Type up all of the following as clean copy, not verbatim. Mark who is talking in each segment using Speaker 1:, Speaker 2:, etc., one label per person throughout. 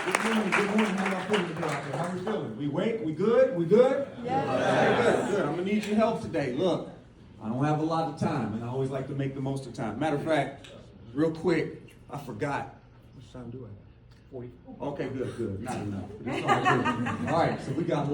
Speaker 1: Good morning, good morning. How y'all feeling today out there? How we feeling? We awake? We good? We good?
Speaker 2: Yeah.
Speaker 1: Good, good. I'm gonna need your help today. Look, I don't have a lot of time, and I always like to make the most of time. Matter of fact, real quick, I forgot. What time do I have? 40. Okay, good. Not enough. It's all good. All right, so we got a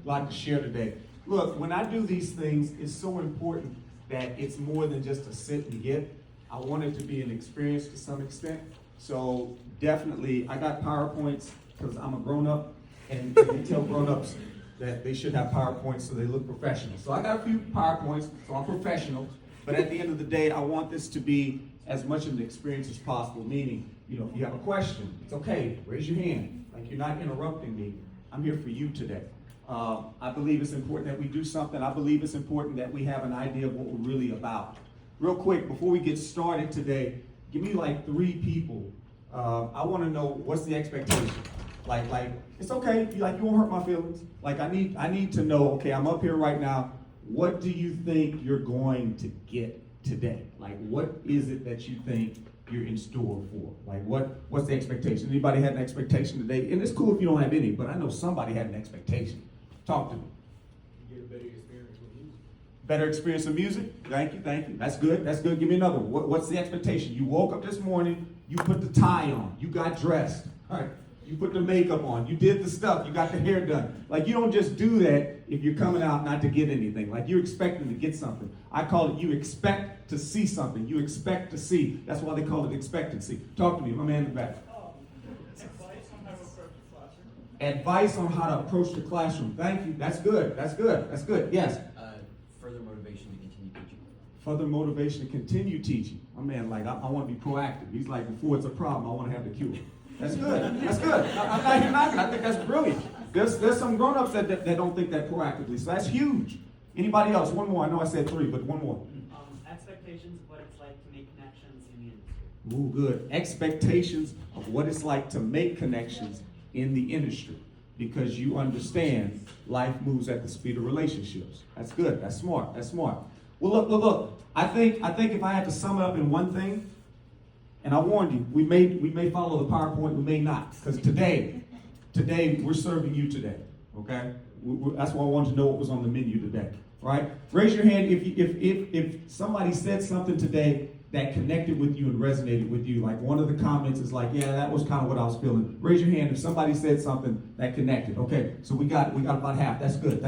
Speaker 1: lot to share today. Look, when I do these things, it's so important that it's more than just a sit and get. I want it to be an experience to some extent. So definitely, I got PowerPoints because I'm a grown-up, and they tell grown-ups that they should have PowerPoints so they look professional. So I got a few PowerPoints, so I'm professional, but at the end of the day, I want this to be as much of an experience as possible, meaning, if you have a question, it's okay, raise your hand. Like, you're not interrupting me. I'm here for you today. I believe it's important that we do something. I believe it's important that we have an idea of what we're really about. Real quick, before we get started today, give me like 3 people. I want to know what's the expectation. Like it's okay. You won't hurt my feelings. Like I need to know. Okay, I'm up here right now. What do you think you're going to get today? Like, what is it that you think you're in store for? Like, what's the expectation? Anybody had an expectation today? And it's cool if you don't have any, but I know somebody had an expectation. Talk to me.
Speaker 3: You get a better experience with music.
Speaker 1: Better experience of music? Thank you. That's good. Give me another one. What's the expectation? You woke up this morning, you put the tie on, you got dressed, all right? You put the makeup on, you did the stuff, you got the hair done. Like, you don't just do that if you're coming out not to get anything. Like, you're expecting to get something. I call it you expect to see something. You expect to see. That's why they call it expectancy. Talk to me, my man in the back. Advice on how to approach the classroom. Thank you. That's good. Yes.
Speaker 4: Further motivation to continue teaching.
Speaker 1: Further motivation to continue teaching. My man, I want to be proactive. He's like, before it's a problem, I want to have the cure. That's good. I'm not here knocking. I think that's brilliant. There's some grown-ups that don't think that proactively, so that's huge. Anybody else? One more. I know I said 3, but one more.
Speaker 5: Expectations of what it's like to make connections in the industry.
Speaker 1: Ooh, good. Expectations of what it's like to make connections in the industry, because you understand life moves at the speed of relationships. That's good. That's smart. Well, look. I think if I had to sum it up in one thing, and I warned you, we may follow the PowerPoint, we may not, because today we're serving you today. Okay, that's why I wanted to know what was on the menu today. Right? Raise your hand if somebody said something today that connected with you and resonated with you. Like, one of the comments is like, yeah, that was kind of what I was feeling. Raise your hand if somebody said something that connected. Okay, so we got about half. That's good.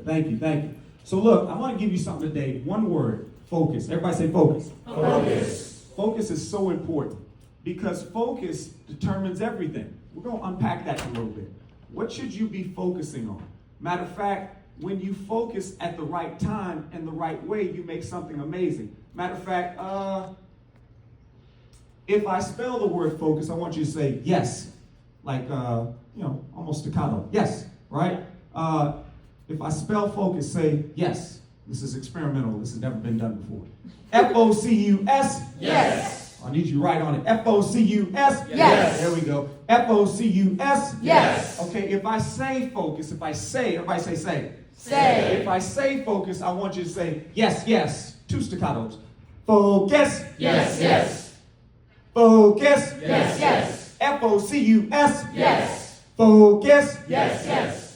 Speaker 1: Thank you. So look, I want to give you something today. One word: focus. Everybody say focus.
Speaker 2: Focus.
Speaker 1: Focus is so important because focus determines everything. We're going to unpack that a little bit. What should you be focusing on? Matter of fact, when you focus at the right time and the right way, you make something amazing. Matter of fact, if I spell the word focus, I want you to say yes. Like, almost staccato. Yes, right? If I spell focus, say yes. This is experimental. This has never been done before. F-O-C-U-S.
Speaker 2: Yes.
Speaker 1: I need you right on it. F-O-C-U-S.
Speaker 2: Yes.
Speaker 1: There we go. F-O-C-U-S.
Speaker 2: Yes.
Speaker 1: Okay, if I say focus, everybody say.
Speaker 2: Say.
Speaker 1: If I say focus, I want you to say yes. 2 staccatos. Focus.
Speaker 2: Yes.
Speaker 1: Focus.
Speaker 2: Yes.
Speaker 1: F-O-C-U-S.
Speaker 2: Yes.
Speaker 1: Focus.
Speaker 2: Yes.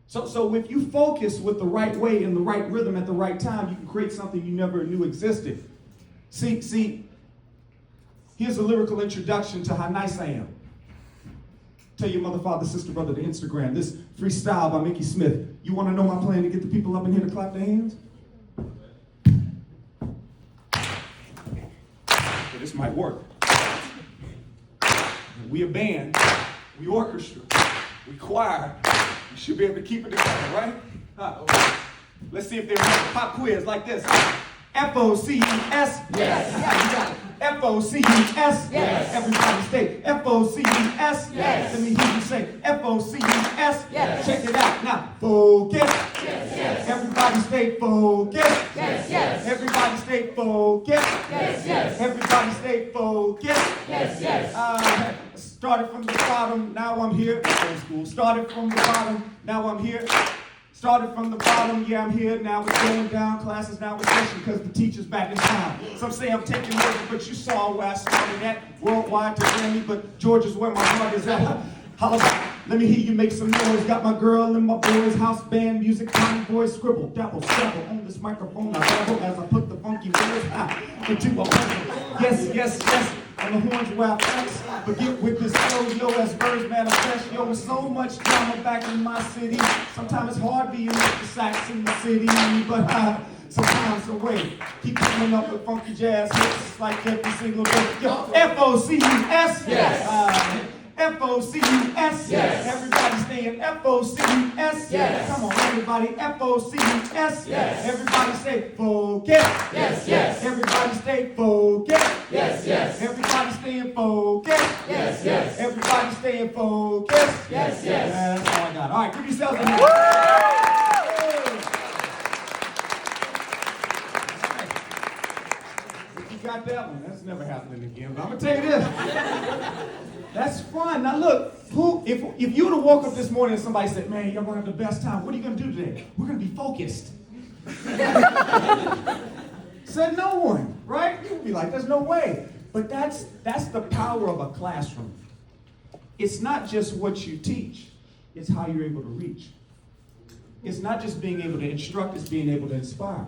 Speaker 1: So if you focus with the right way and the right rhythm at the right time, you can create something you never knew existed. See, here's a lyrical introduction to how nice I am. Tell your mother, father, sister, brother to Instagram. This freestyle by Mickey Smith. You want to know my plan to get the people up in here to clap their hands? Okay, this might work. We a band, we orchestra, we choir. You should be able to keep it together, right? Okay. Let's see if they remember. Pop quiz like this. F-O-C-U-S.
Speaker 2: Yes.
Speaker 1: Yeah, you got it. F-O-C-U-S.
Speaker 2: Yes.
Speaker 1: Everybody say F-O-C-U-S.
Speaker 2: Yes.
Speaker 1: Let me hear you say F-O-C-U-S.
Speaker 2: Yes.
Speaker 1: Check it out. Now, focus.
Speaker 2: Yes.
Speaker 1: Everybody stay focused.
Speaker 2: Yes.
Speaker 1: Everybody stay focused.
Speaker 2: Yes.
Speaker 1: Everybody stay focused.
Speaker 2: Yes.
Speaker 1: Started from the bottom, now I'm here. Old school. Started from the bottom, now I'm here. Started from the bottom, yeah, I'm here. Now it's going down. Classes now in session because the teacher's back in town. Some say I'm taking over, but you saw where I started at. Worldwide to Grammy, but Georgia's where my heart is at. Holla back. Let me hear you make some noise. Got my girl and my boys, house band, music, tiny boys, scribble, dabble, scribble. On this microphone, I babble as I put the funky words into a puzzle. Yes, yes, yes. On the horns where I flex, but get with this flow, yo, as birds manifest, yo, with so much drama back in my city. Sometimes it's hard being Mr. Sax in the city, but sometimes the way. Keep coming up with funky jazz hits like every single day. Yo, F-O-C-U-S.
Speaker 2: Yes.
Speaker 1: F-O-C-U-S.
Speaker 2: Yes.
Speaker 1: Everybody staying F-O-C-U-S.
Speaker 2: Yes.
Speaker 1: Come on, everybody, F-O-C-U-S.
Speaker 2: Yes.
Speaker 1: Everybody say focus.
Speaker 2: Yes, yes.
Speaker 1: Everybody stay focused.
Speaker 2: Yes, yes.
Speaker 1: Everybody staying focused.
Speaker 2: Yes, yes.
Speaker 1: Everybody staying focused.
Speaker 2: Yes, yes.
Speaker 1: That's all I got. All right, give yourselves a hand. You got that one. That's never happening again. But I'm gonna tell you this. That's fun. Now look, if you would have woke up this morning and somebody said, "Man, you're gonna have the best time. What are you gonna do today?" "We're gonna be focused." Said no one, right? You would be like, "There's no way." But that's the power of a classroom. It's not just what you teach, it's how you're able to reach. It's not just being able to instruct, it's being able to inspire.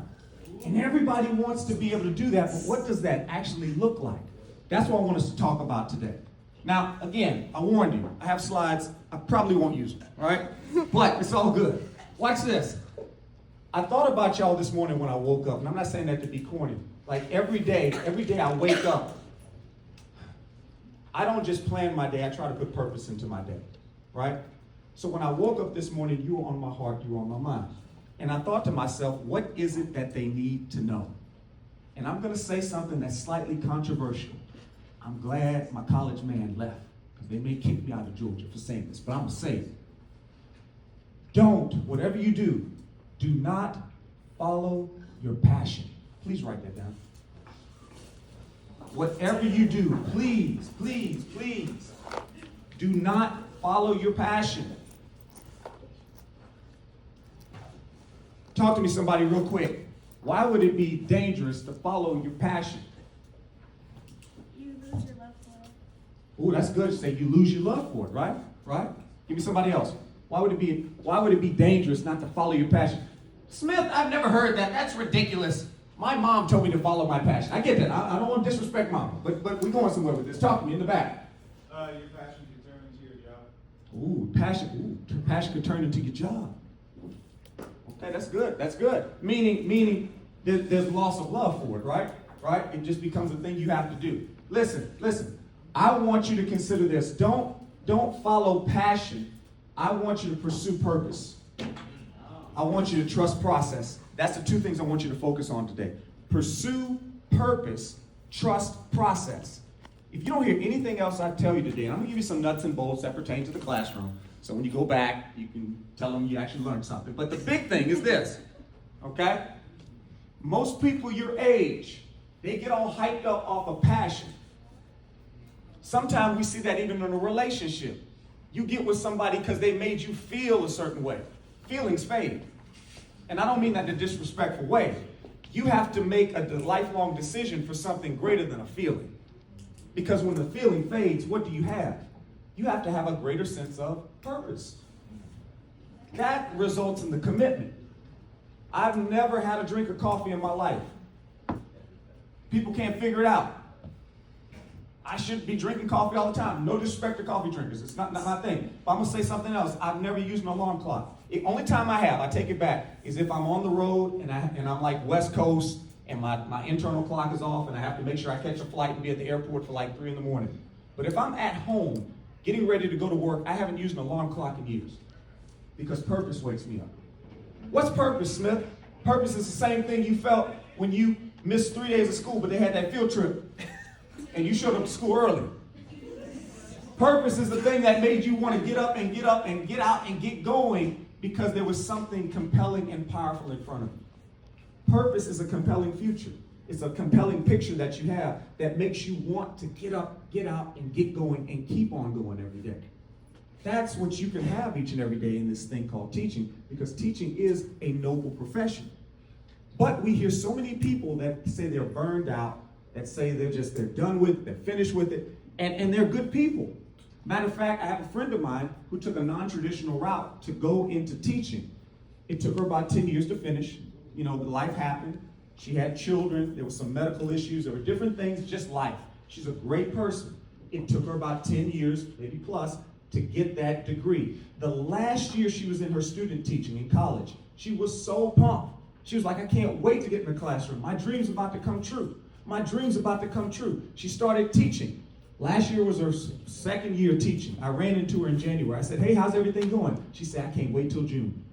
Speaker 1: And everybody wants to be able to do that, but what does that actually look like? That's what I want us to talk about today. Now, again, I warned you, I have slides, I probably won't use them, all right? But it's all good. Watch this. I thought about y'all this morning when I woke up, and I'm not saying that to be corny. Like every day I wake up, I don't just plan my day, I try to put purpose into my day, right? So when I woke up this morning, you were on my heart, you were on my mind. And I thought to myself, what is it that they need to know? And I'm gonna say something that's slightly controversial. I'm glad my college man left, because they may kick me out of Georgia for saying this, but I'm gonna say it. Don't, whatever you do not follow your passion. Please write that down. Whatever you do, please, please, please, do not follow your passion. Talk to me, somebody, real quick. Why would it be dangerous to follow your passion?
Speaker 6: You lose your love for it.
Speaker 1: Ooh, that's good to say. You lose your love for it, right? Right? Give me somebody else. Why would it be dangerous not to follow your passion? Smith, I've never heard that. That's ridiculous. My mom told me to follow my passion. I get that. I don't want to disrespect mom, but we're going somewhere with this. Talk to me in the back.
Speaker 3: Your passion can turn into your job.
Speaker 1: Passion could turn into your job. Okay, that's good. That's good. Meaning there's loss of love for it, right? Right? It just becomes a thing you have to do. Listen. I want you to consider this. Don't follow passion. I want you to pursue purpose. I want you to trust process. That's the two things I want you to focus on today. Pursue purpose, trust process. If you don't hear anything else I tell you today, and I'm going to give you some nuts and bolts that pertain to the classroom, so when you go back, you can tell them you actually learned something. But the big thing is this, okay? Most people your age, they get all hyped up off of passion. Sometimes we see that even in a relationship. You get with somebody because they made you feel a certain way. Feelings fade. And I don't mean that in a disrespectful way. You have to make a lifelong decision for something greater than a feeling. Because when the feeling fades, what do you have? You have to have a greater sense of purpose. That results in the commitment. I've never had a drink of coffee in my life. People can't figure it out. I should be drinking coffee all the time. No disrespect to coffee drinkers. It's not my thing. But I'm going to say something else. I've never used an alarm clock. The only time I take it back, is if I'm on the road and I'm like West Coast and my internal clock is off and I have to make sure I catch a flight and be at the airport for like 3 a.m. But if I'm at home getting ready to go to work, I haven't used an alarm clock in years because purpose wakes me up. What's purpose, Smith? Purpose is the same thing you felt when you missed 3 days of school, but they had that field trip and you showed up to school early. Purpose is the thing that made you want to get up and get out and get going because there was something compelling and powerful in front of you. Purpose is a compelling future. It's a compelling picture that you have that makes you want to get up, get out, and get going and keep on going every day. That's what you can have each and every day in this thing called teaching, because teaching is a noble profession. But we hear so many people that say they're burned out, that say they're done with it, they're finished with it, and they're good people. Matter of fact, I have a friend of mine who took a non-traditional route to go into teaching. It took her about 10 years to finish. You know, life happened. She had children. There were some medical issues. There were different things, just life. She's a great person. It took her about 10 years, maybe plus, to get that degree. The last year she was in her student teaching in college, she was so pumped. She was like, I can't wait to get in the classroom. My dream's about to come true. My dream's about to come true. She started teaching. Last year was her second year teaching. I ran into her in January. I said, hey, how's everything going? She said, I can't wait till June.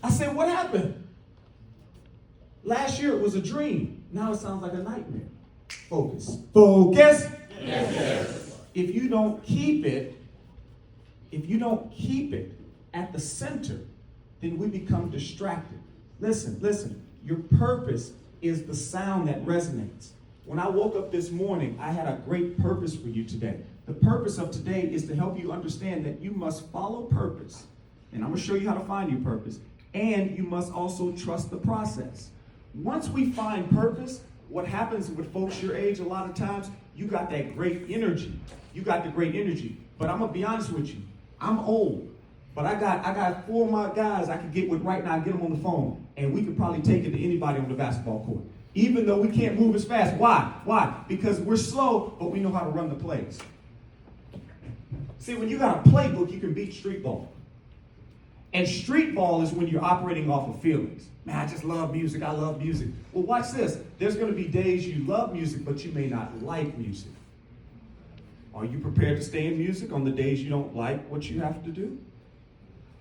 Speaker 1: I said, what happened? Last year it was a dream. Now it sounds like a nightmare. Focus. Focus.
Speaker 2: Yes.
Speaker 1: If you don't keep it at the center, then we become distracted. Listen, your purpose is the sound that resonates. When I woke up this morning, I had a great purpose for you today. The purpose of today is to help you understand that you must follow purpose. And I'm going to show you how to find your purpose. And you must also trust the process. Once we find purpose, what happens with folks your age a lot of times, you got that great energy. You got the great energy. But I'm going to be honest with you. I'm old. But I got 4 of my guys I could get with right now, get them on the phone. And we could probably take it to anybody on the basketball court. Even though we can't move as fast. Why? Because we're slow, but we know how to run the plays. See, when you got a playbook, you can beat street ball. And street ball is when you're operating off of feelings. Man, I just love music. I love music. Well, watch this. There's going to be days you love music, but you may not like music. Are you prepared to stay in music on the days you don't like what you have to do?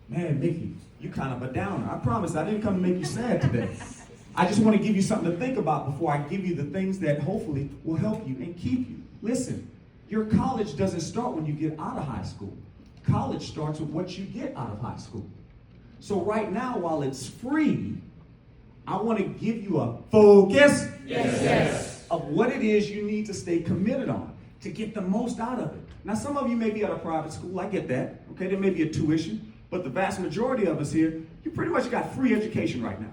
Speaker 1: Man, Mickey, you kind of a downer. I promise I didn't come to make you sad today. I just want to give you something to think about before I give you the things that hopefully will help you and keep you. Listen, your college doesn't start when you get out of high school. College starts with what you get out of high school. So right now, while it's free, I want to give you a focus of what it is you need to stay committed on to get the most out of it. Now, some of you may be at a private school. I get that. Okay, there may be a tuition. But the vast majority of us here, you pretty much got free education right now.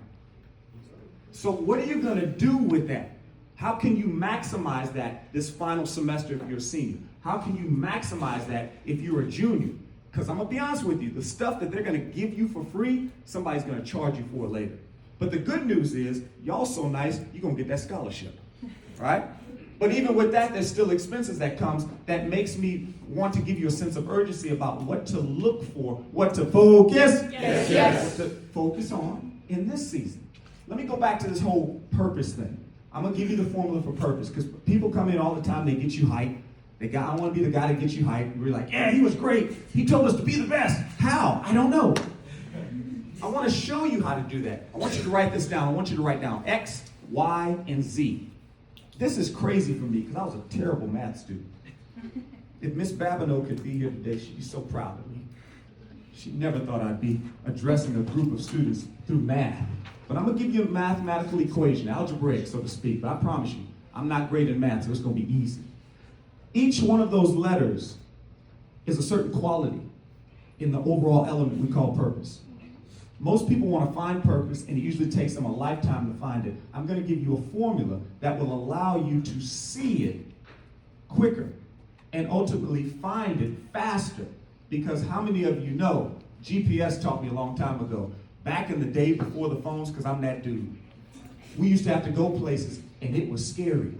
Speaker 1: So what are you going to do with that? How can you maximize that this final semester if you're a senior? How can you maximize that if you're a junior? Because I'm going to be honest with you, the stuff that they're going to give you for free, somebody's going to charge you for it later. But the good news is, y'all so nice, you're going to get that scholarship, right? But even with that, there's still expenses that comes that makes me want to give you a sense of urgency about what to look for, what to focus, what to focus on in this season. Let me go back to this whole purpose thing. I'm going to give you the formula for purpose because people come in all the time, they get you hyped. I want to be the guy that gets you hyped. We're like, yeah, he was great. He told us to be the best. How? I don't know. I want to show you how to do that. I want you to write this down. I want you to write down X, Y, and Z. This is crazy for me because I was a terrible math student. If Miss Babineau could be here today, she'd be so proud of me. She never thought I'd be addressing a group of students through math. But I'm going to give you a mathematical equation, algebraic, so to speak. But I promise you, I'm not great in math, so it's going to be easy. Each one of those letters is a certain quality in the overall element we call purpose. Most people want to find purpose, and it usually takes them a lifetime to find it. I'm going to give you a formula that will allow you to see it quicker and ultimately find it faster. Because how many of you know, GPS taught me a long time ago, back in the day before the phones, because I'm that dude, we used to have to go places, and it was scary.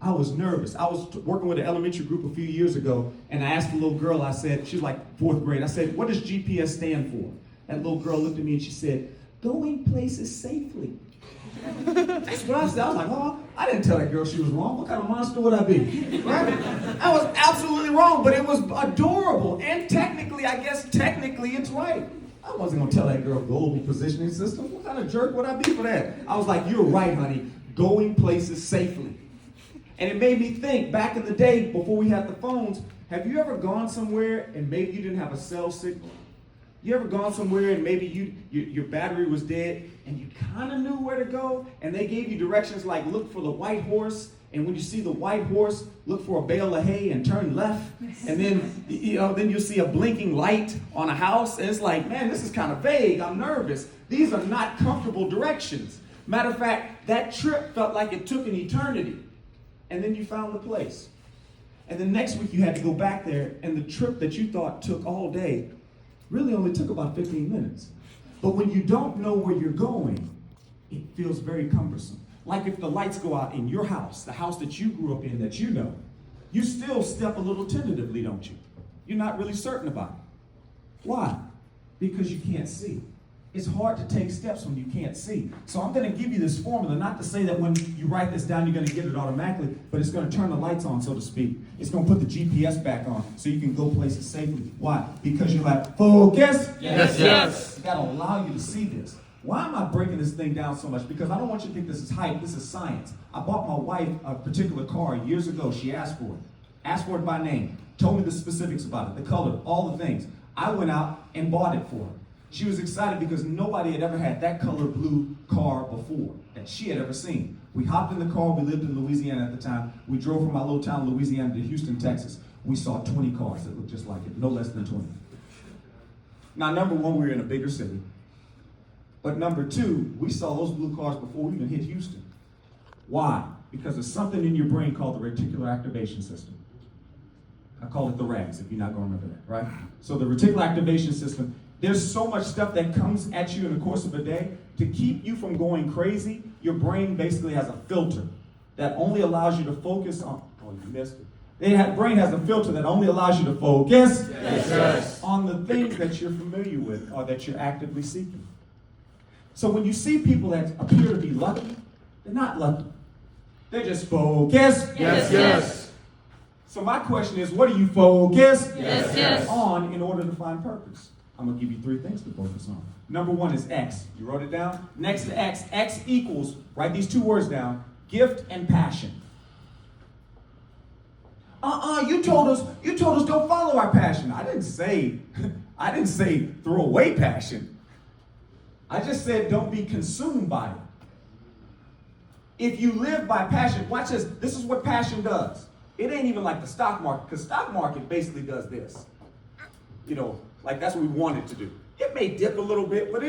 Speaker 1: I was nervous. I was working with an elementary group a few years ago, and I asked the little girl, I said, she was like 4th grade, I said, what does GPS stand for? That little girl looked at me and she said, going places safely. That's what I said. I was like, oh, I didn't tell that girl she was wrong. What kind of monster would I be? Right? I was absolutely wrong, but it was adorable. And technically it's right. I wasn't going to tell that girl global positioning system. What kind of jerk would I be for that? I was like, you're right, honey. Going places safely. And it made me think, back in the day, before we had the phones, have you ever gone somewhere and maybe you didn't have a cell signal? You ever gone somewhere and maybe your battery was dead and you kind of knew where to go and they gave you directions like look for the white horse, and when you see the white horse, look for a bale of hay and turn left, and then you'll see a blinking light on a house, and it's like, man, this is kind of vague. I'm nervous. These are not comfortable directions. Matter of fact, that trip felt like it took an eternity, and then you found the place. And the next week you had to go back there, and the trip that you thought took all day really only took about 15 minutes. But when you don't know where you're going, it feels very cumbersome. Like if the lights go out in your house, the house that you grew up in that you know, you still step a little tentatively, don't you? You're not really certain about it. Why? Because you can't see. It's hard to take steps when you can't see. So I'm going to give you this formula, not to say that when you write this down, you're going to get it automatically, but it's going to turn the lights on, so to speak. It's going to put the GPS back on so you can go places safely. Why? Because you're like, focus.
Speaker 2: Yes, yes.
Speaker 1: It's got to allow you to see this. Why am I breaking this thing down so much? Because I don't want you to think this is hype. This is science. I bought my wife a particular car years ago. She asked for it. Asked for it by name. Told me the specifics about it, the color, all the things. I went out and bought it for her. She was excited because nobody had ever had that color blue car before that she had ever seen. We hopped in the car. We lived in Louisiana at the time. We drove from my little town, Louisiana, to Houston, Texas. We saw 20 cars that looked just like it, no less than 20. Now, number one, we were in a bigger city. But number two, we saw those blue cars before we even hit Houston. Why? Because there's something in your brain called the reticular activation system. I call it the RAS, if you're not going to remember that, right? So the reticular activation system, there's so much stuff that comes at you in the course of a day. To keep you from going crazy, your brain basically has a filter that only allows you to focus on, oh, you missed it. Brain has a filter that only allows you to focus on the things that you're familiar with or that you're actively seeking. So when you see people that appear to be lucky, they're not lucky. They're just focused.
Speaker 2: Yes, yes.
Speaker 1: So my question is, what do you focus
Speaker 2: Yes, yes.
Speaker 1: on in order to find purpose? I'm going to give you 3 things to focus on. Number 1 is X. You wrote it down? Next to X, X equals, write these 2 words down, gift and passion. You told us don't follow our passion. I didn't say throw away passion. I just said don't be consumed by it. If you live by passion, watch this. This is what passion does. It ain't even like the stock market, because stock market basically does this. Like that's what we want it to do. It may dip a little bit, but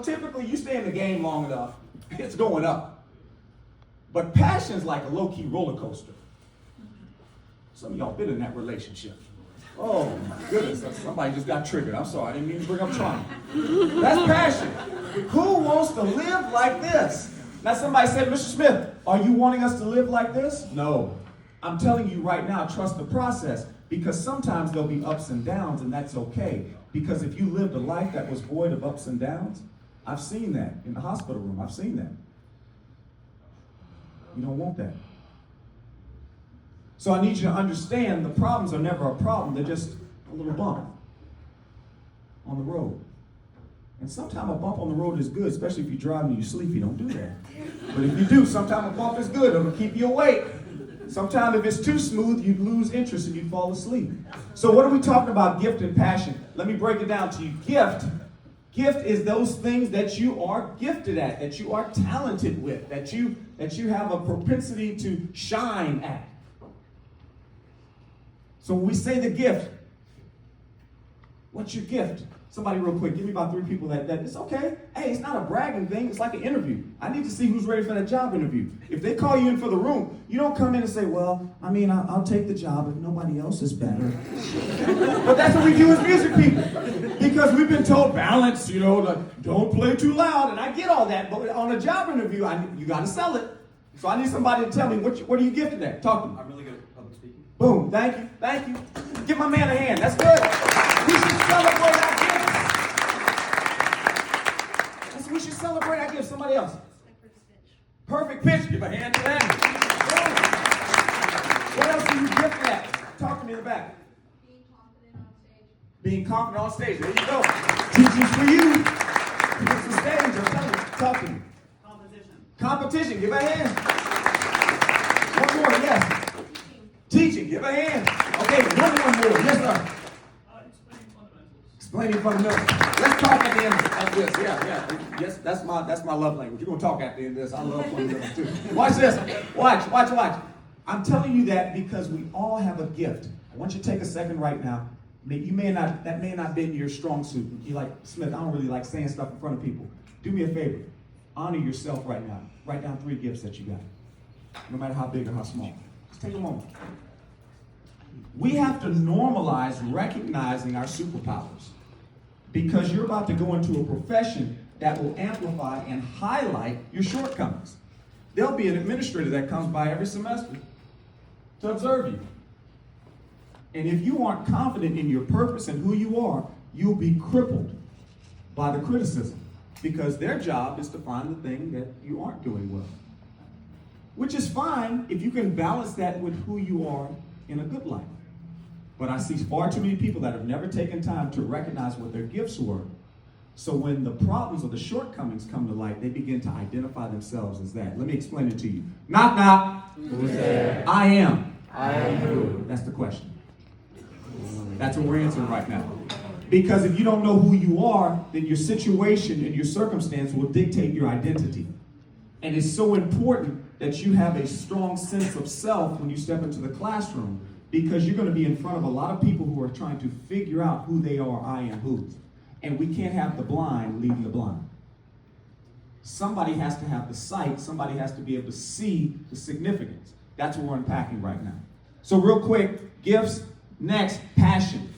Speaker 1: typically you stay in the game long enough, it's going up. But passion's like a low-key roller coaster. Some of y'all been in that relationship. Oh my goodness, somebody just got triggered. I'm sorry, I didn't mean to bring up trauma. That's passion. Who wants to live like this? Now somebody said, Mr. Smith, are you wanting us to live like this? No. I'm telling you right now, trust the process, because sometimes there'll be ups and downs, and that's okay. Because if you lived a life that was void of ups and downs, I've seen that in the hospital room. I've seen that. You don't want that. So I need you to understand the problems are never a problem. They're just a little bump on the road. And sometimes a bump on the road is good, especially if you're driving and you sleep. You don't do that. But if you do, sometimes a bump is good. It'll keep you awake. Sometimes if it's too smooth, you lose interest and you fall asleep. So what are we talking about, gift and passion? Let me break it down to you. Gift is those things that you are gifted at, that you are talented with, that you have a propensity to shine at. So when we say the gift, what's your gift? Somebody real quick, give me about 3 people that it's okay. Hey, it's not a bragging thing. It's like an interview. I need to see who's ready for that job interview. If they call you in for the room, you don't come in and say, well, I'll take the job if nobody else is better. But that's what we do as music people. Because we've been told balance, don't play too loud. And I get all that. But on a job interview, you got to sell it. So I need somebody to tell me, what are you gifted at? Talk to me.
Speaker 4: I'm really good at public speaking.
Speaker 1: Boom. Thank you. Give my man a hand. That's good. We should celebrate our gifts. We should celebrate our gifts. Somebody else. Perfect pitch. Give a hand to that. What else are you gifted at? Talk to me in the back. Being confident on stage. There you go. Teaching's for you. It's the stage. I'm telling you. Talk to me. Competition. Give a hand. One more. Yes. Teaching. Give a hand. Okay. One more. Yes, sir. Explaining fundamentals. Let's talk at the end of this. Yeah. Yes, that's my love language. You're gonna talk at the end of this. I love fundamentals too. Watch this. Watch. I'm telling you that because we all have a gift. I want you to take a second right now. That may not be your strong suit. You're like, Smith, I don't really like saying stuff in front of people. Do me a favor. Honor yourself right now. Write down 3 gifts that you got. No matter how big or how small. Just take a moment. We have to normalize recognizing our superpowers because you're about to go into a profession that will amplify and highlight your shortcomings. There'll be an administrator that comes by every semester to observe you. And if you aren't confident in your purpose and who you are, you'll be crippled by the criticism because their job is to find the thing that you aren't doing well. Which is fine if you can balance that with who you are in a good light. But I see far too many people that have never taken time to recognize what their gifts were. So when the problems or the shortcomings come to light, they begin to identify themselves as that. Let me explain it to you. Knock, knock.
Speaker 2: Who's there?
Speaker 1: I am.
Speaker 2: I am who?
Speaker 1: That's the question. That's what we're answering right now. Because if you don't know who you are, then your situation and your circumstance will dictate your identity. And it's so important that you have a strong sense of self when you step into the classroom, because you're going to be in front of a lot of people who are trying to figure out who they are, I am whose. And we can't have the blind leading the blind. Somebody has to have the sight. Somebody has to be able to see the significance. That's what we're unpacking right now. So real quick, gifts. Next, passion.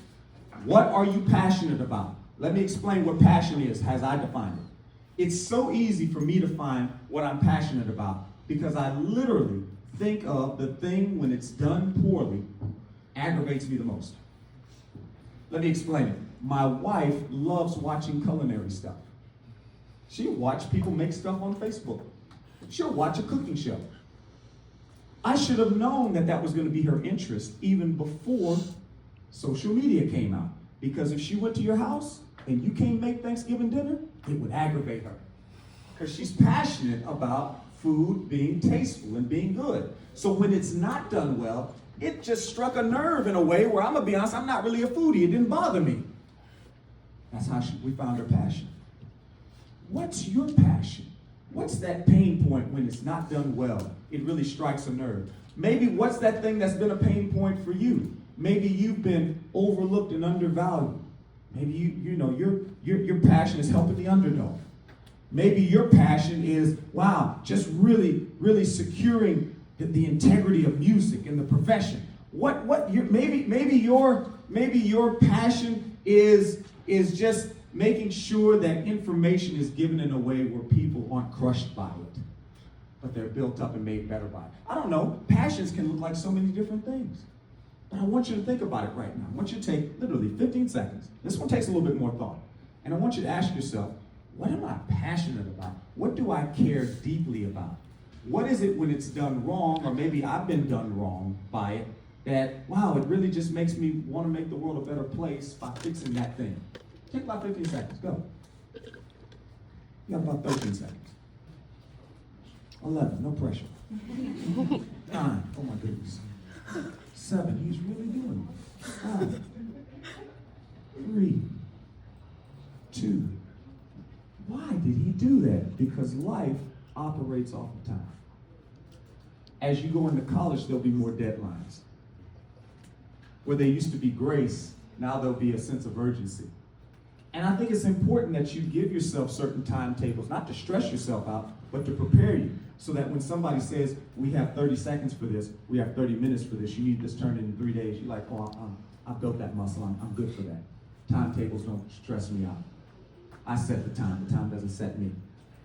Speaker 1: What are you passionate about? Let me explain what passion is as I define it. It's so easy for me to find what I'm passionate about because I literally think of the thing when it's done poorly aggravates me the most. Let me explain it. My wife loves watching culinary stuff. She'll watch people make stuff on Facebook. She'll watch a cooking show. I should have known that that was going to be her interest even before social media came out. Because if she went to your house and you can't make Thanksgiving dinner, it would aggravate her. Because she's passionate about food being tasteful and being good. So when it's not done well, it just struck a nerve in a way where I'm going to be honest, I'm not really a foodie. It didn't bother me. That's how we found her passion. What's your passion? What's that pain point when it's not done well? It really strikes a nerve. Maybe what's that thing that's been a pain point for you? Maybe you've been overlooked and undervalued. Maybe your passion is helping the underdog. Maybe your passion is, just really securing the integrity of music and the profession. Maybe your passion is just making sure that information is given in a way where people aren't crushed by it, but they're built up and made better by it. I don't know. Passions can look like so many different things. But I want you to think about it right now. I want you to take literally 15 seconds. This one takes a little bit more thought. And I want you to ask yourself, what am I passionate about? What do I care deeply about? What is it when it's done wrong, or maybe I've been done wrong by it, that, it really just makes me want to make the world a better place by fixing that thing? Take about 15 seconds. Go. You got about 13 seconds. 11. No pressure. 9. Oh my goodness. 7. He's really doing it. 5. 3. 2. Why did he do that? Because life operates off of time. As you go into college, there'll be more deadlines. Where there used to be grace, now there'll be a sense of urgency. And I think it's important that you give yourself certain timetables, not to stress yourself out, but to prepare you. So that when somebody says, we have 30 seconds for this, we have 30 minutes for this, you need this turned in 3 days, you're like, I built that muscle, I'm good for that. Timetables don't stress me out. I set the time doesn't set me.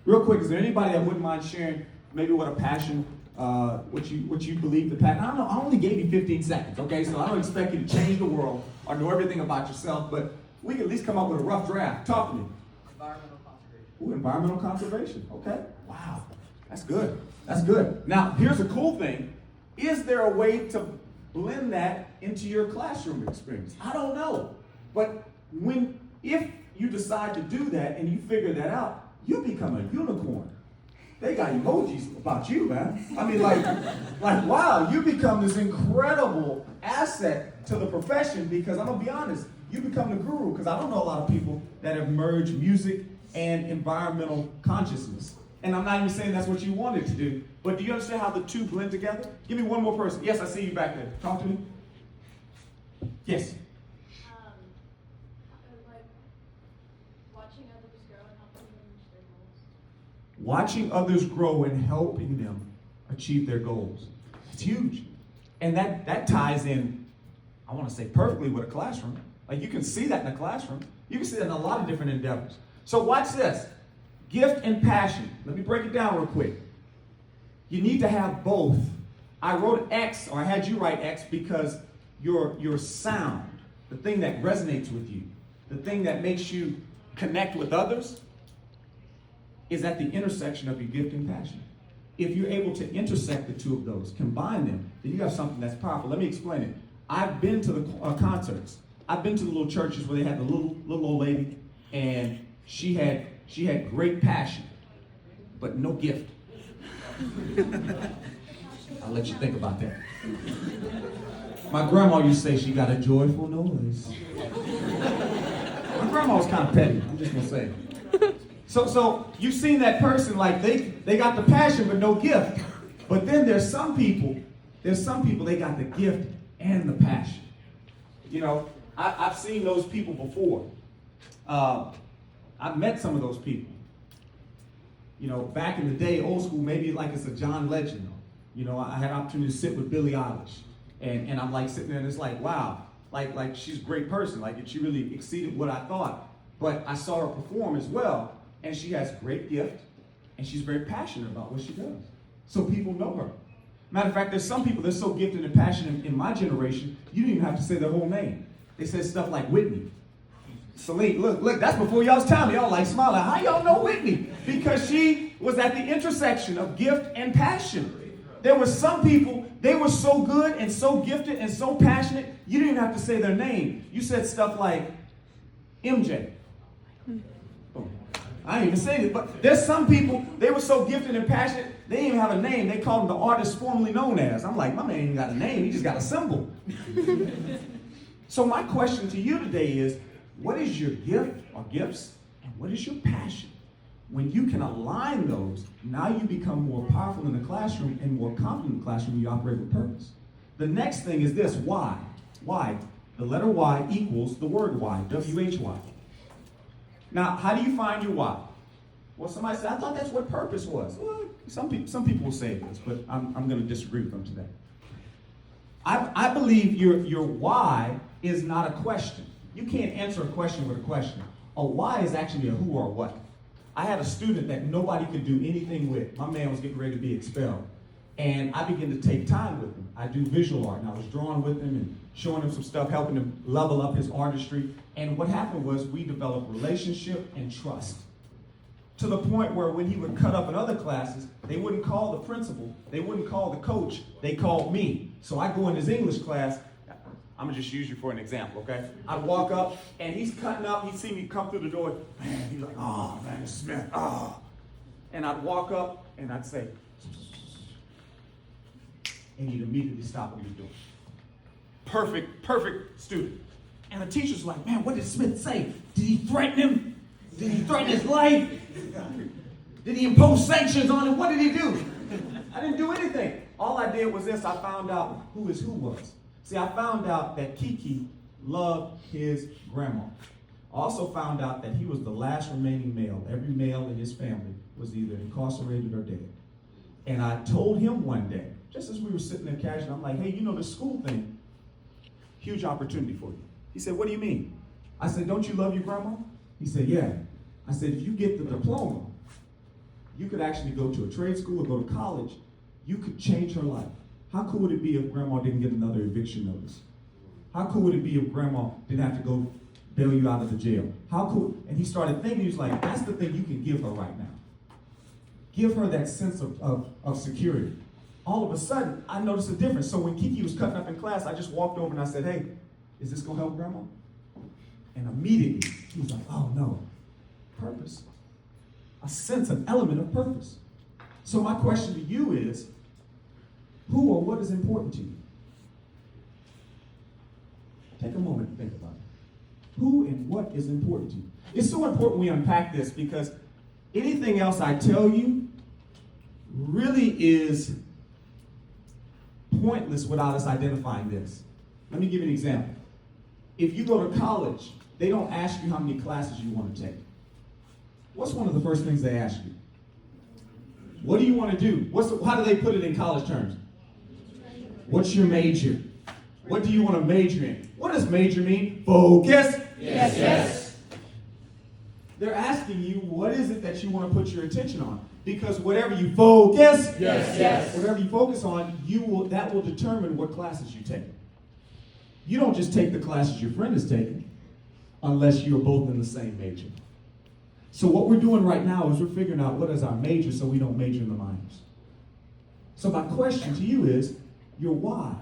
Speaker 1: Real quick, is there anybody that wouldn't mind sharing maybe what a passion, what you believe the passion? I don't know, I only gave you 15 seconds, okay? So I don't expect you to change the world or know everything about yourself, but we can at least come up with a rough draft. Talk to me.
Speaker 5: Environmental conservation.
Speaker 1: Ooh, environmental conservation, okay? Wow, that's good. That's good. Now, here's a cool thing. Is there a way to blend that into your classroom experience? I don't know. But if you decide to do that and you figure that out, you become a unicorn. They got emojis about you, man. I mean, like wow, you become this incredible asset to the profession because I'm gonna be honest, you become the guru because I don't know a lot of people that have merged music and environmental consciousness. And I'm not even saying that's what you wanted to do, but do you understand how the two blend together? Give me one more person. Yes, I see you back there. Talk to me. Yes.
Speaker 6: Like watching others grow and helping them reach their goals.
Speaker 1: Watching others grow and helping them achieve their goals. It's huge. And that ties in I want to say perfectly with a classroom. Like you can see that in a classroom. You can see that in a lot of different endeavors. So watch this. Gift and passion. Let me break it down real quick. You need to have both. I wrote X, or I had you write X, because your sound, the thing that resonates with you, the thing that makes you connect with others, is at the intersection of your gift and passion. If you're able to intersect the two of those, combine them, then you have something that's powerful. Let me explain it. I've been to the concerts. I've been to the little churches where they had the little old lady, and she had great passion, but no gift. I'll let you think about that. My grandma used to say she got a joyful noise. My grandma was kind of petty, I'm just gonna say. So you've seen that person, like they got the passion but no gift. But then there's some people they got the gift and the passion. You know, I've seen those people before. I've met some of those people. You know, back in the day, old school, maybe like it's a John Legend. You know, I had an opportunity to sit with Billie Eilish. And I'm like sitting there and it's like, wow, like she's a great person. Like she really exceeded what I thought. But I saw her perform as well. And she has great gift. And she's very passionate about what she does. So people know her. Matter of fact, there's some people that's so gifted and passionate in my generation, you don't even have to say their whole name. They say stuff like Whitney. Celine, look, that's before y'all's time. Y'all like smiling. How y'all know Whitney? Because she was at the intersection of gift and passion. There were some people, they were so good and so gifted and so passionate, you didn't even have to say their name. You said stuff like MJ. Oh, I ain't even saying it, but there's some people, they were so gifted and passionate, they didn't even have a name. They called him the artist formerly known as. I'm like, my man ain't got a name, he just got a symbol. So my question to you today is, what is your gift or gifts, and what is your passion? When you can align those, now you become more powerful in the classroom and more confident in the classroom when you operate with purpose. The next thing is this, why? Why? The letter Y equals the word why, W-H-Y. Now, how do you find your why? Well, somebody said, I thought that's what purpose was. Well, some people will say this, but I'm going to disagree with them today. I believe your why is not a question. You can't answer a question with a question. A why is actually a who or a what. I had a student that nobody could do anything with. My man was getting ready to be expelled. And I began to take time with him. I do visual art, and I was drawing with him and showing him some stuff, helping him level up his artistry. And what happened was we developed relationship and trust. To the point where when he would cut up in other classes, they wouldn't call the principal, they wouldn't call the coach, they called me. So I go in his English class, I'm gonna just use you for an example, okay? I'd walk up and he's cutting up, he'd see me come through the door, man, he's like, oh, man, Smith, oh. And I'd walk up and I'd say, and he'd immediately stop what he was doing. Perfect student. And the teacher's like, man, what did Smith say? Did he threaten him? Did he threaten his life? Did he impose sanctions on him? What did he do? I didn't do anything. All I did was this, I found out who his who was. See, I found out that Kiki loved his grandma. I also found out that he was the last remaining male. Every male in his family was either incarcerated or dead. And I told him one day, just as we were sitting there casually, I'm like, hey, you know, the school thing, huge opportunity for you. He said, what do you mean? I said, don't you love your grandma? He said, yeah. I said, if you get the diploma, you could actually go to a trade school or go to college. You could change her life. How cool would it be if grandma didn't get another eviction notice? How cool would it be if grandma didn't have to go bail you out of the jail? How cool? And he started thinking, he was like, that's the thing you can give her right now. Give her that sense of security. All of a sudden, I noticed a difference. So when Kiki was cutting up in class, I just walked over and I said, hey, is this gonna help grandma? And immediately, he was like, oh no, purpose. A sense, an element of purpose. So my question to you is, who or what is important to you? Take a moment to think about it. Who and what is important to you? It's so important we unpack this because anything else I tell you really is pointless without us identifying this. Let me give you an example. If you go to college, they don't ask you how many classes you want to take. What's one of the first things they ask you? What do you want to do? How do they put it in college terms? What's your major? What do you want to major in? What does major mean? Focus.
Speaker 2: Yes, yes.
Speaker 1: They're asking you, what is it that you want to put your attention on? Because whatever you focus,
Speaker 2: Yes, yes.
Speaker 1: whatever you focus on, that will determine what classes you take. You don't just take the classes your friend is taking unless you're both in the same major. So what we're doing right now is we're figuring out what is our major so we don't major in the minors. So my question to you is, your why.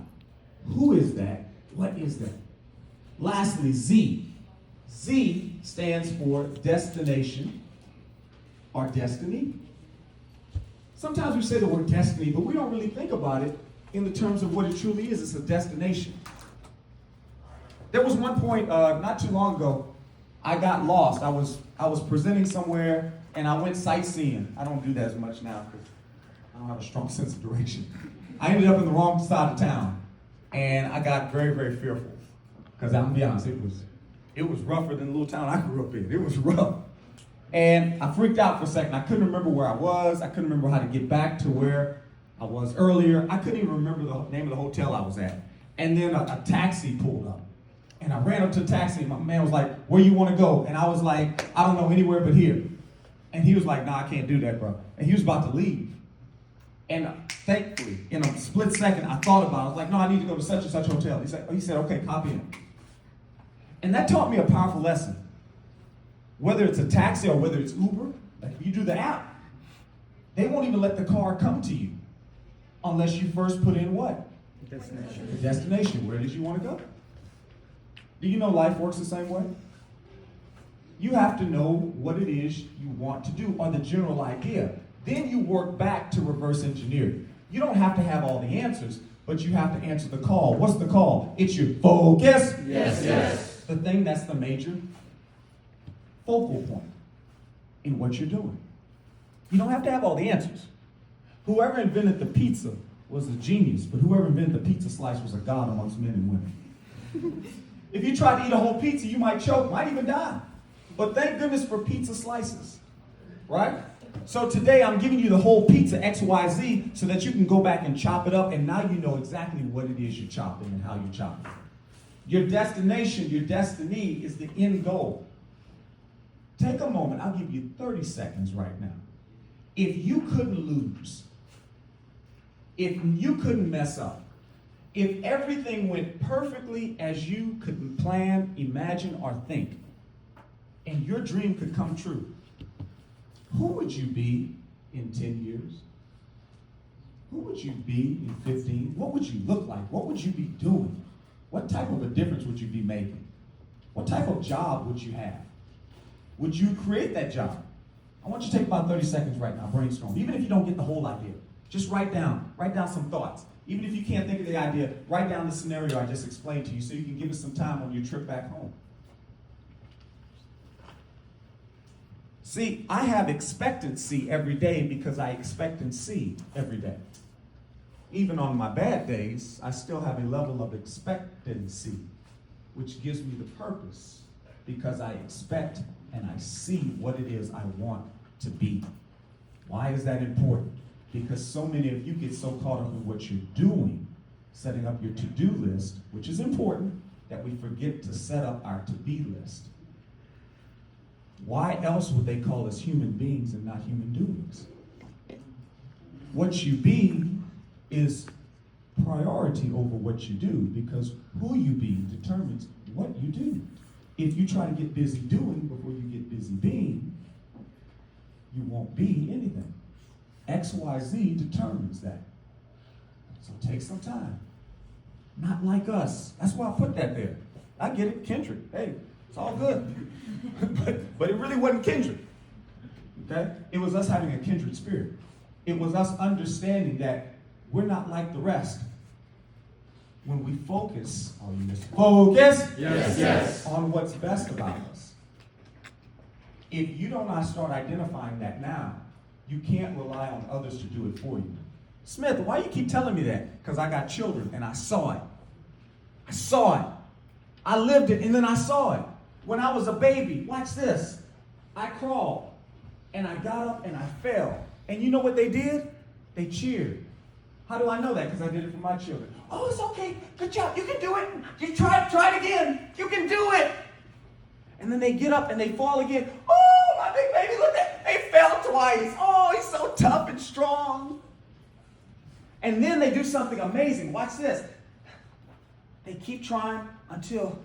Speaker 1: Who is that? What is that? Lastly, Z. Z stands for destination or destiny. Sometimes we say the word destiny, but we don't really think about it in the terms of what it truly is. It's a destination. There was one point not too long ago, I got lost. I was presenting somewhere and I went sightseeing. I don't do that as much now because I don't have a strong sense of direction. I ended up in the wrong side of town and I got very, very fearful. Because I'm gonna be honest, it was rougher than the little town I grew up in. It was rough. And I freaked out for a second. I couldn't remember where I was. I couldn't remember how to get back to where I was earlier. I couldn't even remember the name of the hotel I was at. And then a taxi pulled up. And I ran up to the taxi and my man was like, where you want to go? And I was like, I don't know, anywhere but here. And he was like, nah, I can't do that, bro. And he was about to leave. And thankfully, in a split second, I thought about it. I was like, no, I need to go to such and such hotel. He said, okay, copy it. And that taught me a powerful lesson. Whether it's a taxi or whether it's Uber, like if you do the app, they won't even let the car come to you unless you first put in what?
Speaker 2: Destination.
Speaker 1: The destination. Where did you want to go? Do you know life works the same way? You have to know what it is you want to do or the general idea. Then you work back to reverse engineer. You don't have to have all the answers, but you have to answer the call. What's the call? It's your focus.
Speaker 2: Yes, yes.
Speaker 1: The thing that's the major focal point in what you're doing. You don't have to have all the answers. Whoever invented the pizza was a genius, but whoever invented the pizza slice was a god amongst men and women. If you tried to eat a whole pizza, you might choke, might even die. But thank goodness for pizza slices, right? So today I'm giving you the whole pizza, XYZ, so that you can go back and chop it up, and now you know exactly what it is you're chopping and how you chop it. Your destination, your destiny is the end goal. Take a moment, I'll give you 30 seconds right now. If you couldn't lose, if you couldn't mess up, if everything went perfectly as you could plan, imagine, or think, and your dream could come true, who would you be in 10 years? Who would you be in 15? What would you look like? What would you be doing? What type of a difference would you be making? What type of job would you have? Would you create that job? I want you to take about 30 seconds right now, brainstorm. Even if you don't get the whole idea, just write down some thoughts. Even if you can't think of the idea, write down the scenario I just explained to you so you can give us some time on your trip back home. See, I have expectancy every day because I expect and see every day. Even on my bad days, I still have a level of expectancy, which gives me the purpose because I expect and I see what it is I want to be. Why is that important? Because so many of you get so caught up in what you're doing, setting up your to-do list, which is important, that we forget to set up our to-be list. Why else would they call us human beings and not human doings? What you be is priority over what you do, because who you be determines what you do. If you try to get busy doing before you get busy being, you won't be anything. XYZ determines that. So take some time. Not like us. That's why I put that there. I get it, Kendrick. Hey, it's all good. but it really wasn't Kendrick. Okay? It was us having a kindred spirit. It was us understanding that we're not like the rest. When we focus
Speaker 2: Yes, yes.
Speaker 1: on what's best about us. If you don't start identifying that now, you can't rely on others to do it for you. Smith, why you keep telling me that? Because I got children and I saw it. I saw it. I lived it and then I saw it. When I was a baby, watch this. I crawled and I got up and I fell. And you know what they did? They cheered. How do I know that? Because I did it for my children. Oh, it's okay. Good job. You can do it. You try it again. You can do it. And then they get up and they fall again. Oh, my big baby, look at they fell twice. Oh, he's so tough and strong. And then they do something amazing. Watch this. They keep trying until,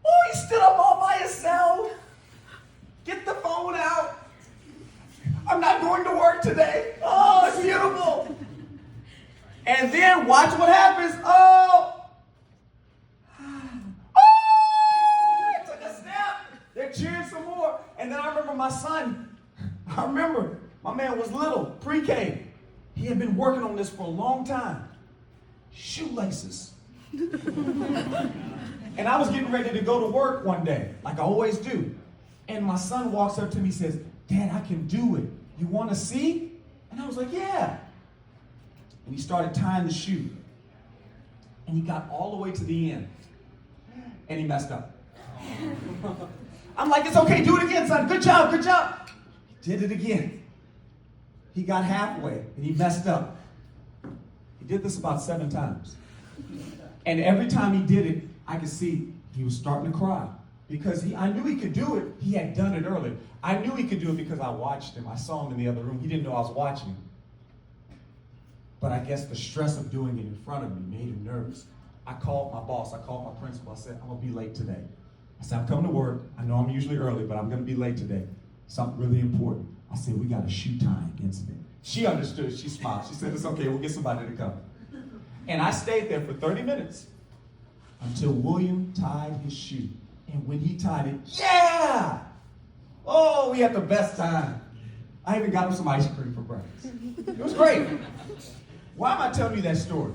Speaker 1: oh, he stood up all by himself. Get the phone out. I'm not going to work today. Oh, it's beautiful. And then watch what happens. Oh, it took a step. They're cheering some more. And then I remember my son. I remember my man was little, pre-K. He had been working on this for a long time. Shoelaces. And I was getting ready to go to work one day, like I always do. And my son walks up to me and says, Dad, I can do it. You want to see? And I was like, yeah. And he started tying the shoe. And he got all the way to the end. And he messed up. I'm like, it's okay, do it again, son. Good job, good job. He did it again. He got halfway and he messed up. He did this about 7 times. And every time he did it, I could see he was starting to cry. Because I knew he could do it. He had done it earlier. I knew he could do it because I watched him. I saw him in the other room. He didn't know I was watching him. But I guess the stress of doing it in front of me made him nervous. I called my boss. I called my principal. I said, I'm going to be late today. I said, I'm coming to work. I know I'm usually early, but I'm going to be late today. Something really important. I said, we got a shoe tying incident. She understood. She smiled. She said, it's okay. We'll get somebody to come. And I stayed there for 30 minutes until William tied his shoe. And when he tied it, yeah! Oh, we had the best time. I even got him some ice cream for breakfast. It was great. Why am I telling you that story?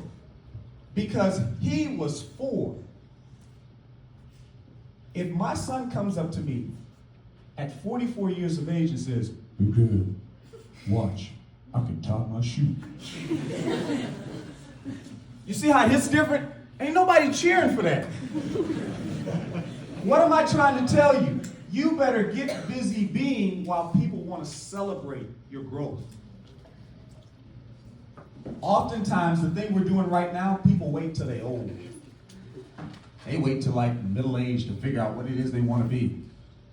Speaker 1: Because he was 4. If my son comes up to me at 44 years of age and says, "Hey, Dad, watch, I can tie my shoe." You see how it hits different? Ain't nobody cheering for that. What am I trying to tell you? You better get busy being while people want to celebrate your growth. Oftentimes, the thing we're doing right now, people wait till they're old. They wait till like middle age to figure out what it is they want to be.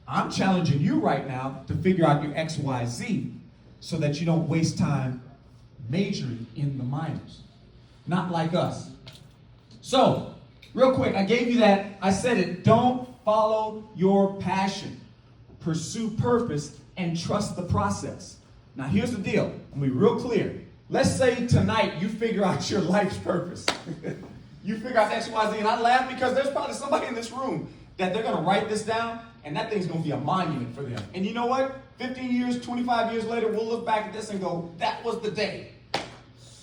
Speaker 1: I'm challenging you right now to figure out your XYZ so that you don't waste time majoring in the minors. Not like us. So, real quick, I gave you that. I said it. Don't follow your passion. Pursue purpose and trust the process. Now, here's the deal. I'm going to be real clear. Let's say tonight you figure out your life's purpose. You figure out XYZ, and I laugh because there's probably somebody in this room that they're going to write this down, and that thing's going to be a monument for them. And you know what? 15 years, 25 years later, we'll look back at this and go, that was the day.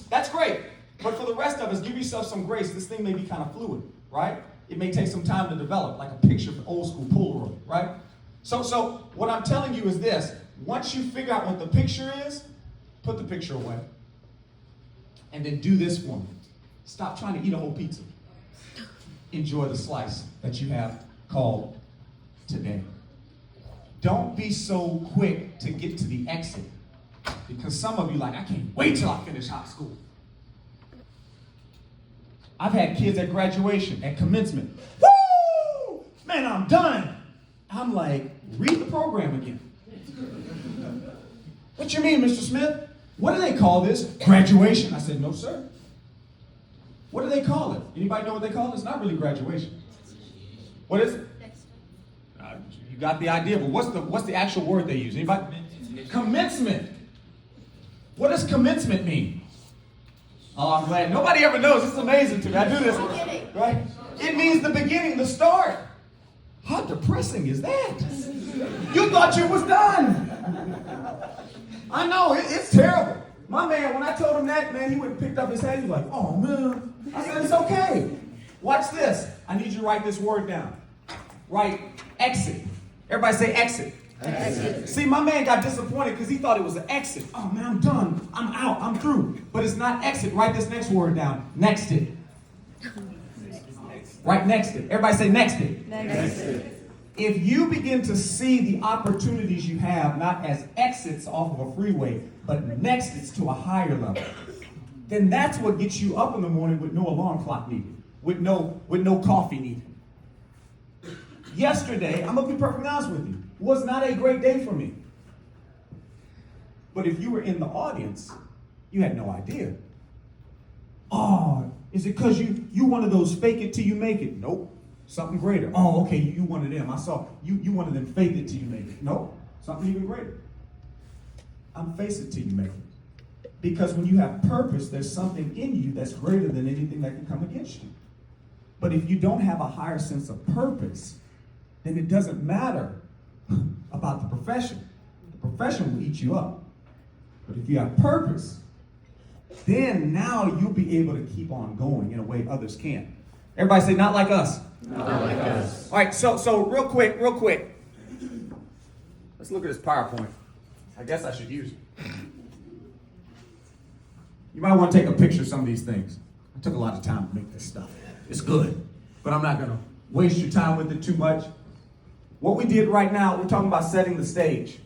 Speaker 1: That's great. But for the rest of us, give yourself some grace. This thing may be kind of fluid, right? It may take some time to develop, like a picture from old school Polaroid, right? So what I'm telling you is this. Once you figure out what the picture is, put the picture away. And then do this for me. Stop trying to eat a whole pizza. Enjoy the slice that you have called today. Don't be so quick to get to the exit. Because some of you like, I can't wait till I finish high school. I've had kids at graduation, at commencement. Woo! Man, I'm done. I'm like, read the program again. What you mean, Mr. Smith? What do they call this? Graduation. I said, no, sir. What do they call it? Anybody know what they call it? It's not really graduation. What is it? You got the idea, but what's the actual word they use? Anybody? Commencement. What does commencement mean? Oh, I'm glad. Nobody ever knows. It's amazing to me. I do this, right? It means the beginning, the start. How depressing is that? You thought you was done. I know, it's terrible. My man, when I told him that, man, he went and picked up his head. He was like, oh, man. I said, it's okay. Watch this. I need you to write this word down. Write exit. Everybody say exit. Exit. See, my man got disappointed because he thought it was an exit. Oh, man, I'm done. I'm out. I'm through. But it's not exit. Write this next word down. Next it. Right next it. Everybody say next it.
Speaker 2: Next it.
Speaker 1: If you begin to see the opportunities you have not as exits off of a freeway, but nexts to a higher level, then that's what gets you up in the morning with no alarm clock needed, with no coffee needed. Yesterday, I'm gonna be perfectly honest with you, was not a great day for me. But if you were in the audience, you had no idea. Oh, is it because you one of those fake it till you make it? Nope. Something greater. Oh, okay, you one of them. I saw you one of them fake it till you make it. Nope. Something even greater. I'm face it till you make it. Because when you have purpose, there's something in you that's greater than anything that can come against you. But if you don't have a higher sense of purpose, then it doesn't matter about the profession. The profession will eat you up. But if you have purpose, then now you'll be able to keep on going in a way others can't. Everybody say, not like us.
Speaker 2: Not like us.
Speaker 1: All right, so real quick. Let's look at this PowerPoint. I guess I should use it. You might want to take a picture of some of these things. I took a lot of time to make this stuff. It's good, but I'm not going to waste your time with it too much. What we did right now, we're talking about setting the stage.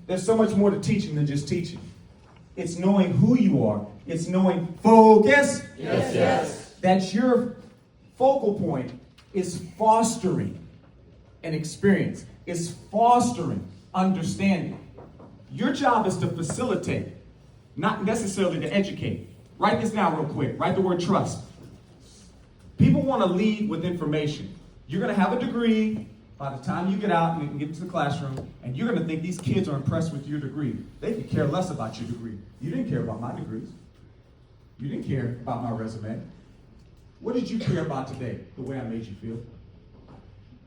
Speaker 1: There's so much more to teaching than just teaching. It's knowing who you are. It's knowing focus.
Speaker 2: Yes.
Speaker 1: That your focal point is fostering an experience, is fostering understanding. Your job is to facilitate, not necessarily to educate. Write this down real quick. Write the word trust. People want to lead with information. You're going to have a degree by the time you get out and you can get to the classroom, and you're going to think these kids are impressed with your degree. They could care less about your degree. You didn't care about my degrees. You didn't care about my resume. What did you care about today? The way I made you feel.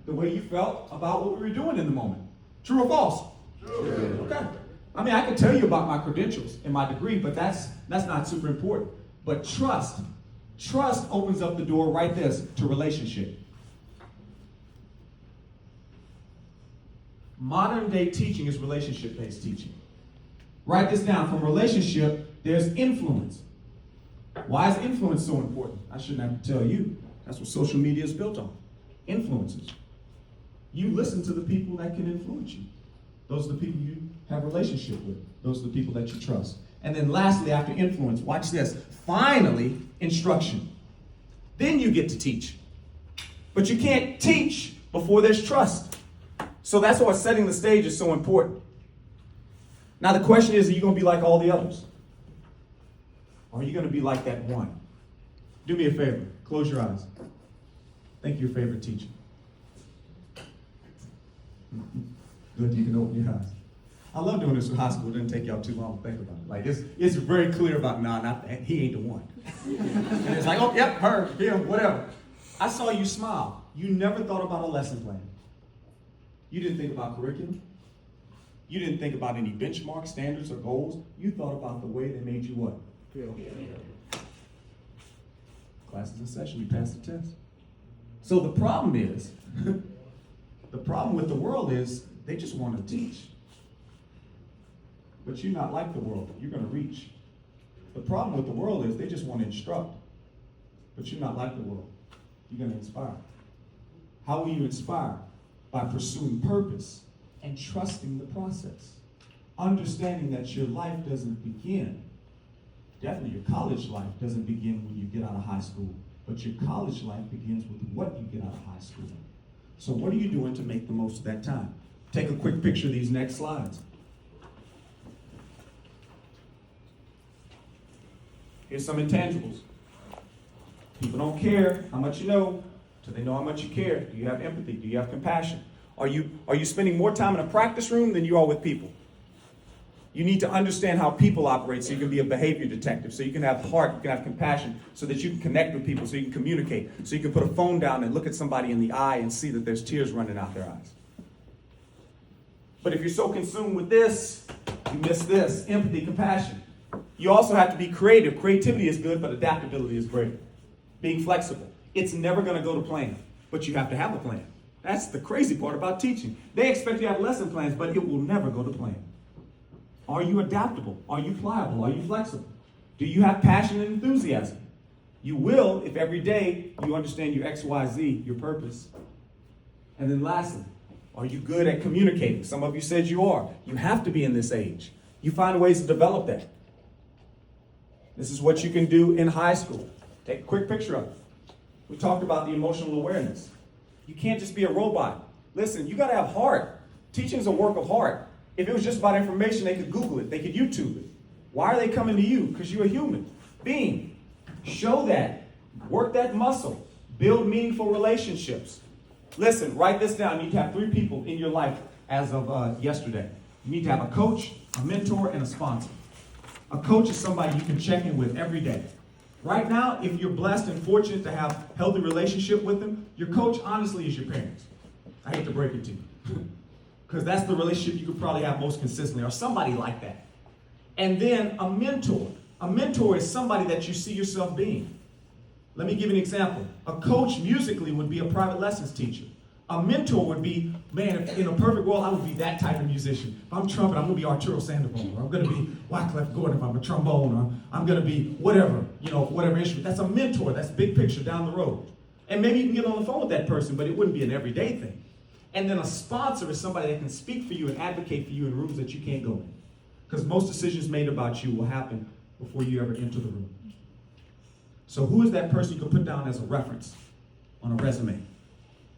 Speaker 1: The way you felt about what we were doing in the moment. True or false? True. Okay. I mean, I can tell you about my credentials and my degree, but that's not super important. But trust opens up the door right there to relationship. Modern day teaching is relationship-based teaching. Write this down. From relationship, there's influence. Why is influence so important? I shouldn't have to tell you. That's what social media is built on. Influences. You listen to the people that can influence you. Those are the people you have a relationship with. Those are the people that you trust. And then lastly, after influence, watch this. Finally, instruction. Then you get to teach. But you can't teach before there's trust. So that's why setting the stage is so important. Now the question is, are you going to be like all the others? Or are you going to be like that one? Do me a favor. Close your eyes. Think of your favorite teacher. Good, you can open your eyes. I love doing this with high school. It didn't take y'all too long to think about it. Like, it's very clear about, nah, not that. He ain't the one. And it's like, oh, yep, her, him, whatever. I saw you smile. You never thought about a lesson plan. You didn't think about curriculum. You didn't think about any benchmark standards or goals. You thought about the way they made you what? Feel. Class is in session. You passed the test. So the problem is, the problem with the world is they just want to teach. But you're not like the world. You're going to reach. The problem with the world is they just want to instruct. But you're not like the world. You're going to inspire. How will you inspire? By pursuing purpose and trusting the process. Understanding that your life doesn't begin. Definitely your college life doesn't begin when you get out of high school. But your college life begins with what you get out of high school. So what are you doing to make the most of that time? Take a quick picture of these next slides. Here's some intangibles. People don't care how much you know till they know how much you care. Do you have empathy? Do you have compassion? Are you spending more time in a practice room than you are with people? You need to understand how people operate so you can be a behavior detective, so you can have heart, you can have compassion, so that you can connect with people, so you can communicate, so you can put a phone down and look at somebody in the eye and see that there's tears running out their eyes. But if you're so consumed with this, you miss this, empathy, compassion. You also have to be creative. Creativity is good, but adaptability is great. Being flexible. It's never going to go to plan, but you have to have a plan. That's the crazy part about teaching. They expect you to have lesson plans, but it will never go to plan. Are you adaptable? Are you pliable? Are you flexible? Do you have passion and enthusiasm? You will if every day you understand your XYZ, your purpose. And then lastly, are you good at communicating? Some of you said you are. You have to be in this age. You find ways to develop that. This is what you can do in high school. Take a quick picture of it. We talked about the emotional awareness. You can't just be a robot. Listen, you gotta have heart. Teaching is a work of heart. If it was just about information, they could Google it, they could YouTube it. Why are they coming to you? Because you're a human being. Show that. Work that muscle. Build meaningful relationships. Listen, write this down. You need to have 3 people in your life as of yesterday. You need to have a coach, a mentor, and a sponsor. A coach is somebody you can check in with every day. Right now, if you're blessed and fortunate to have a healthy relationship with them, your coach honestly is your parents. I hate to break it to you. Because that's the relationship you could probably have most consistently, or somebody like that. And then a mentor. A mentor is somebody that you see yourself being. Let me give you an example. A coach musically would be a private lessons teacher. A mentor would be, man, if in a perfect world, I would be that type of musician. If I'm trumpet, I'm going to be Arturo Sandoval, or I'm going to be Wyclef Gordon if I'm a trombone, or I'm going to be whatever, whatever instrument. That's a mentor. That's big picture down the road. And maybe you can get on the phone with that person, but it wouldn't be an everyday thing. And then a sponsor is somebody that can speak for you and advocate for you in rooms that you can't go in. Because most decisions made about you will happen before you ever enter the room. So who is that person you can put down as a reference on a resume?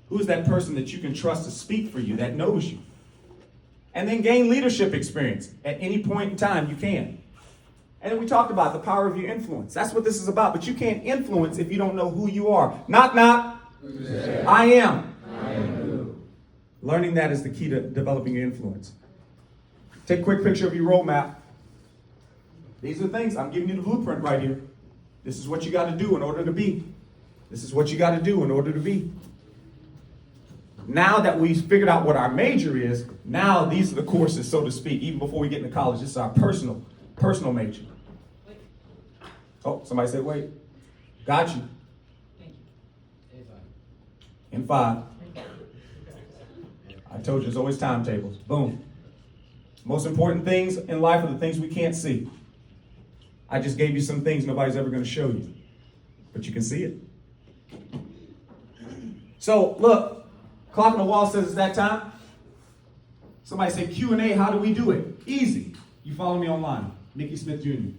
Speaker 1: Who is that person that you can trust to speak for you, that knows you? And then gain leadership experience. At any point in time, you can. And then we talked about the power of your influence. That's what this is about. But you can't influence if you don't know who you are. Knock, knock.
Speaker 2: Who's there?
Speaker 1: I am.
Speaker 2: I am who?
Speaker 1: Learning that is the key to developing your influence. Take a quick picture of your roadmap. These are the things. I'm giving you the blueprint right here. This is what you got to do in order to be. This is what you got to do in order to be. Now that we've figured out what our major is, now these are the courses, so to speak. Even before we get into college, this is our personal major.
Speaker 5: Wait,
Speaker 1: Oh, somebody said wait. Got you.
Speaker 5: thank you.
Speaker 1: In 5. I told you there's always timetables. Boom. Most important things in life are the things we can't see. I just gave you some things nobody's ever going to show you, but you can see it. So look, clock on the wall says it's that time. Somebody say Q&A, how do we do it? Easy. You follow me online, Mickey Smith Jr. You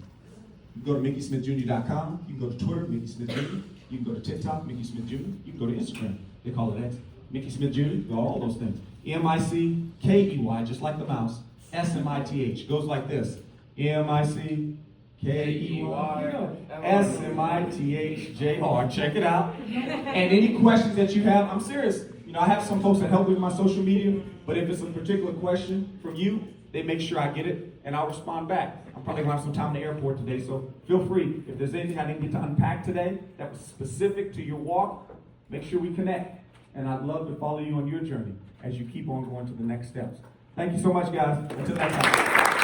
Speaker 1: can go to MickeySmithJr.com. You can go to Twitter, Mickey Smith Jr. You can go to TikTok, Mickey Smith Jr. You can go to Instagram. They call it X. Mickey Smith Jr. Go all those things. M-I-C-K-E-Y, just like the mouse. S-M-I-T-H. Goes like this. M-I-C-K-E-Y. S-M-I-T-H-J-R. Check it out. And any questions that you have, I'm serious. I have some folks that help with my social media, but if it's a particular question from you, they make sure I get it, and I'll respond back. I'm probably going to have some time in the airport today, so feel free. If there's anything I didn't get to unpack today that was specific to your walk, make sure we connect. And I'd love to follow you on your journey as you keep on going to the next steps. Thank you so much, guys. Until next time.